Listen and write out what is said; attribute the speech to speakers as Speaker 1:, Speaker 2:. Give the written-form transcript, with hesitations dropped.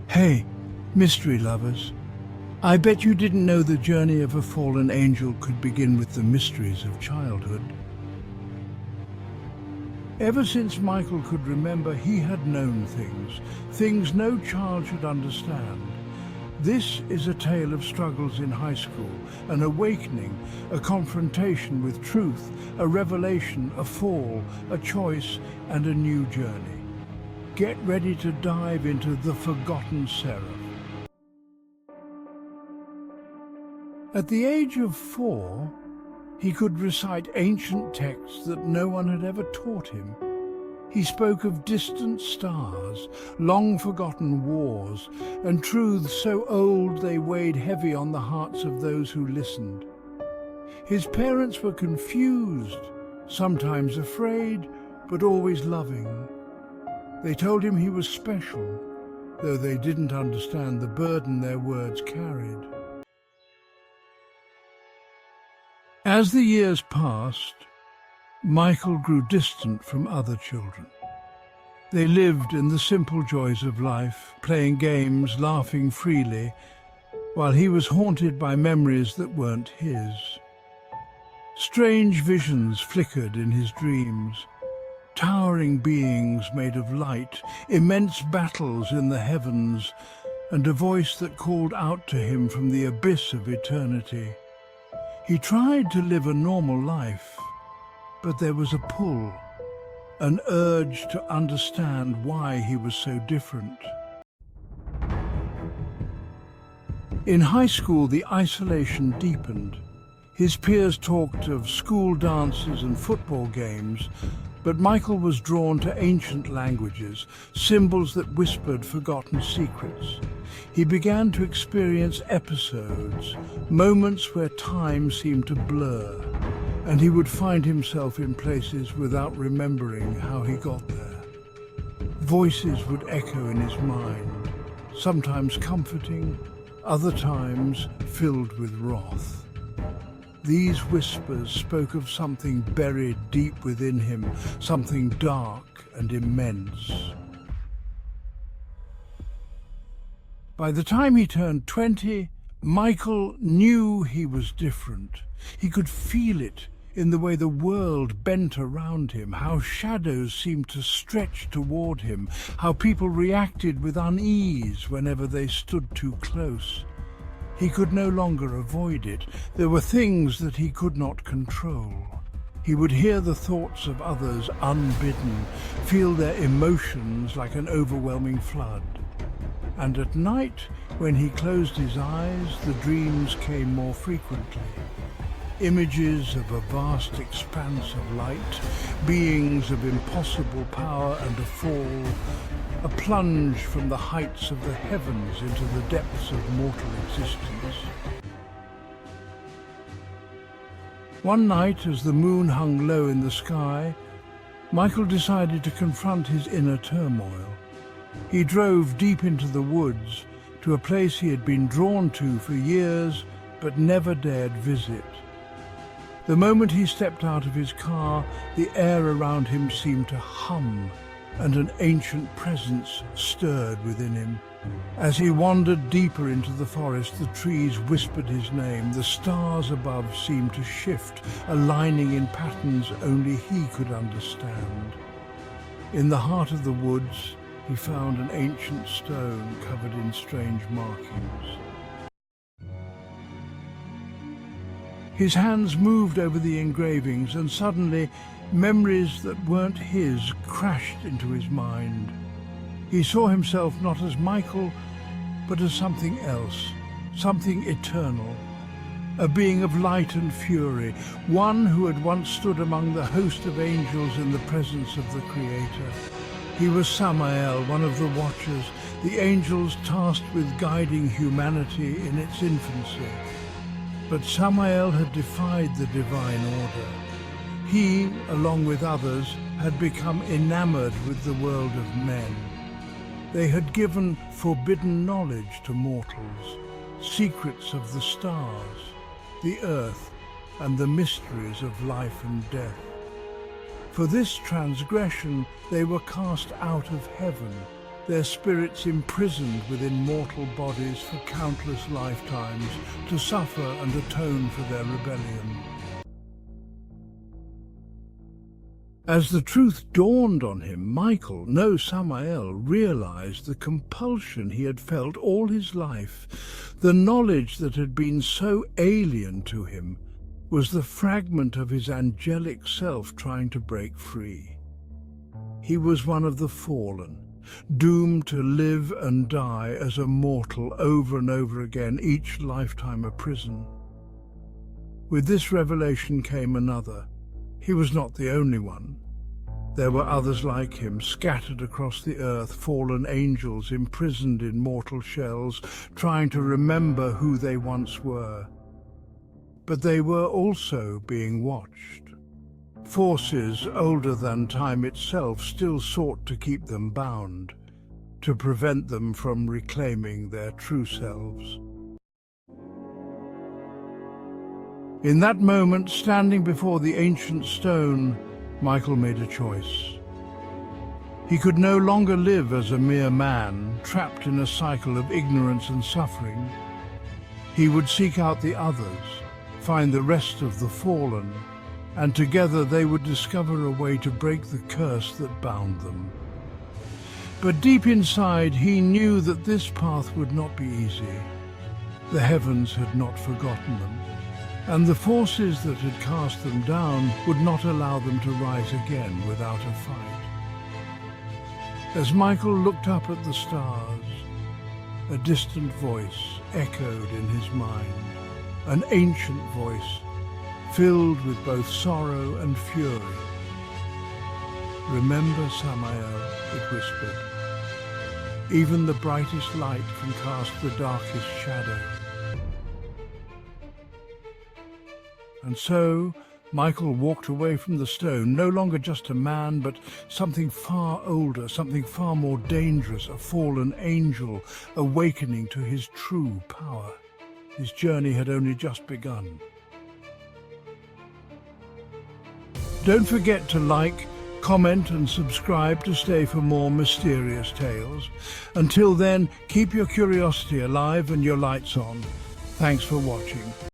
Speaker 1: Hey, mystery lovers. I bet you didn't know the journey of a fallen angel could begin with the mysteries of childhood. Ever since Michael could remember, he had known things no child should understand. This is a tale of struggles in high school, an awakening, a confrontation with truth, a revelation, a fall, a choice, and a new journey. Get ready to dive into the Forgotten Seraph. At the age of 4, he could recite ancient texts that no one had ever taught him. He spoke of distant stars, long-forgotten wars, and truths so old they weighed heavy on the hearts of those who listened. His parents were confused, sometimes afraid, but always loving. They told him he was special, though they didn't understand the burden their words carried. As the years passed, Michael grew distant from other children. They lived in the simple joys of life, playing games, laughing freely, while he was haunted by memories that weren't his. Strange visions flickered in his dreams, towering beings made of light, immense battles in the heavens, and a voice that called out to him from the abyss of eternity. He tried to live a normal life, but there was a pull, an urge to understand why he was so different. In high school, the isolation deepened. His peers talked of school dances and football games, but Michael was drawn to ancient languages, symbols that whispered forgotten secrets. He began to experience episodes, moments where time seemed to blur, and he would find himself in places without remembering how he got there. Voices would echo in his mind, sometimes comforting, other times filled with wrath. These whispers spoke of something buried deep within him, something dark and immense. By the time he turned 20, Michael knew he was different. He could feel it in the way the world bent around him, how shadows seemed to stretch toward him, how people reacted with unease whenever they stood too close. He could no longer avoid it. There were things that he could not control. He would hear the thoughts of others unbidden, feel their emotions like an overwhelming flood. And at night, when he closed his eyes, the dreams came more frequently. Images of a vast expanse of light, beings of impossible power and a fall, a plunge from the heights of the heavens into the depths of mortal existence. One night, as the moon hung low in the sky, Michael decided to confront his inner turmoil. He drove deep into the woods, to a place he had been drawn to for years but never dared visit. The moment he stepped out of his car, the air around him seemed to hum, and an ancient presence stirred within him. As he wandered deeper into the forest, the trees whispered his name. The stars above seemed to shift, aligning in patterns only he could understand. In the heart of the woods, he found an ancient stone covered in strange markings. His hands moved over the engravings, and suddenly memories that weren't his crashed into his mind. He saw himself not as Michael, but as something else, something eternal, a being of light and fury, one who had once stood among the host of angels in the presence of the Creator. He was Samael, one of the Watchers, the angels tasked with guiding humanity in its infancy. But Samael had defied the divine order. He, along with others, had become enamored with the world of men. They had given forbidden knowledge to mortals, secrets of the stars, the earth, and the mysteries of life and death. For this transgression they were cast out of heaven, their spirits imprisoned within mortal bodies for countless lifetimes to suffer and atone for their rebellion. As the truth dawned on him, Michael, no Samael, realized the compulsion he had felt all his life. The knowledge that had been so alien to him was the fragment of his angelic self trying to break free. He was one of the fallen, doomed to live and die as a mortal over and over again, each lifetime a prison. With this revelation came another. He was not the only one. There were others like him, scattered across the earth, fallen angels imprisoned in mortal shells, trying to remember who they once were. But they were also being watched. Forces older than time itself still sought to keep them bound, to prevent them from reclaiming their true selves. In that moment, standing before the ancient stone, Michael made a choice. He could no longer live as a mere man, trapped in a cycle of ignorance and suffering. He would seek out the others, find the rest of the fallen, and together they would discover a way to break the curse that bound them. But deep inside, he knew that this path would not be easy. The heavens had not forgotten them, and the forces that had cast them down would not allow them to rise again without a fight. As Michael looked up at the stars, a distant voice echoed in his mind, an ancient voice filled with both sorrow and fury. "Remember, Samael," it whispered. "Even the brightest light can cast the darkest shadow." And so Michael walked away from the stone, no longer just a man, but something far older, something far more dangerous, a fallen angel awakening to his true power. His journey had only just begun. Don't forget to like, comment and subscribe to stay for more mysterious tales. Until then, keep your curiosity alive and your lights on. Thanks for watching.